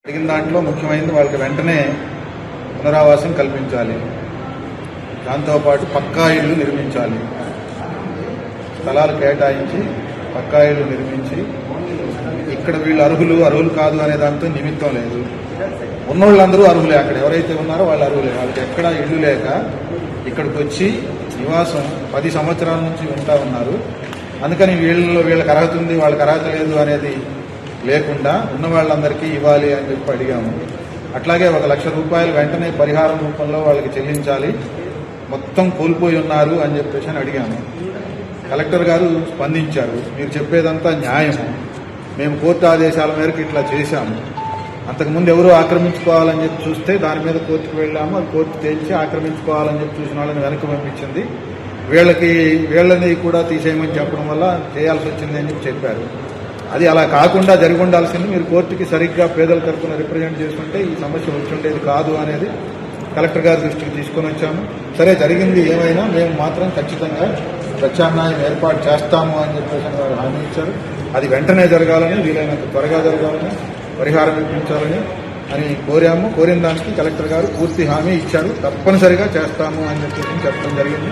అడిగిన దాంట్లో ముఖ్యమైనది వాళ్ళకి వెంటనే పునరావాసం కల్పించాలి. దాంతోపాటు పక్కా ఇళ్లు నిర్మించాలి. స్థలాలు కేటాయించి పక్కా ఇళ్లు నిర్మించి ఇక్కడ వీళ్ళు అర్హులు కాదు అనే దాంతో నిమిత్తం లేదు. ఉన్నోళ్ళందరూ అర్హులే. అక్కడ ఎవరైతే ఉన్నారో వాళ్ళు అర్హులే. వాళ్ళకి ఎక్కడ ఇళ్లు లేక ఇక్కడికి వచ్చి నివాసం 10 సంవత్సరాల నుంచి ఉంటా ఉన్నారు. అందుకని వీళ్ళకి అర్హత ఉంది, వాళ్ళకి అర్హత లేదు అనేది లేకుండా ఉన్న వాళ్ళందరికీ ఇవ్వాలి అని చెప్పి అడిగాము. అట్లాగే 1 లక్ష రూపాయలు వెంటనే పరిహారం రూపంలో వాళ్ళకి చెల్లించాలి, మొత్తం కోల్పోయి ఉన్నారు అని చెప్పేసి అడిగాము. కలెక్టర్ గారు స్పందించారు. మీరు చెప్పేదంతా న్యాయము, మేము కోర్టు ఆదేశాల మేరకు ఇట్లా చేశాము. అంతకుముందు ఎవరో ఆక్రమించుకోవాలని చెప్పి చూస్తే దాని మీద కోర్టుకు వెళ్ళాము. అది కోర్టు తేల్చి ఆక్రమించుకోవాలని చెప్పి చూసిన వాళ్ళని వెనక్కి పంపించింది. వీళ్ళని కూడా తీసేయమని చెప్పడం వల్ల చేయాల్సి వచ్చింది అని చెప్పి చెప్పారు. అది అలా కాకుండా జరిగి ఉండాల్సింది. మీరు కోర్టుకి సరిగ్గా పేదల తరఫున రిప్రజెంట్ చేసుకుంటే ఈ సమస్య వచ్చుండేది కాదు అనేది కలెక్టర్ గారి దృష్టికి తీసుకొని వచ్చాము. సరే, జరిగింది ఏమైనా మేము మాత్రం ఖచ్చితంగా ప్రత్యామ్నాయం ఏర్పాటు చేస్తాము అని చెప్పేసి వారు హామీ ఇచ్చారు. అది వెంటనే జరగాలని, వీలైనంత త్వరగా జరగాలని, పరిహారం ఇప్పించాలని అని కోరాము. కోరిన దానికి కలెక్టర్ గారు పూర్తి హామీ ఇచ్చారు. తప్పనిసరిగా చేస్తాము అని చెప్పేసి చెప్పడం జరిగింది.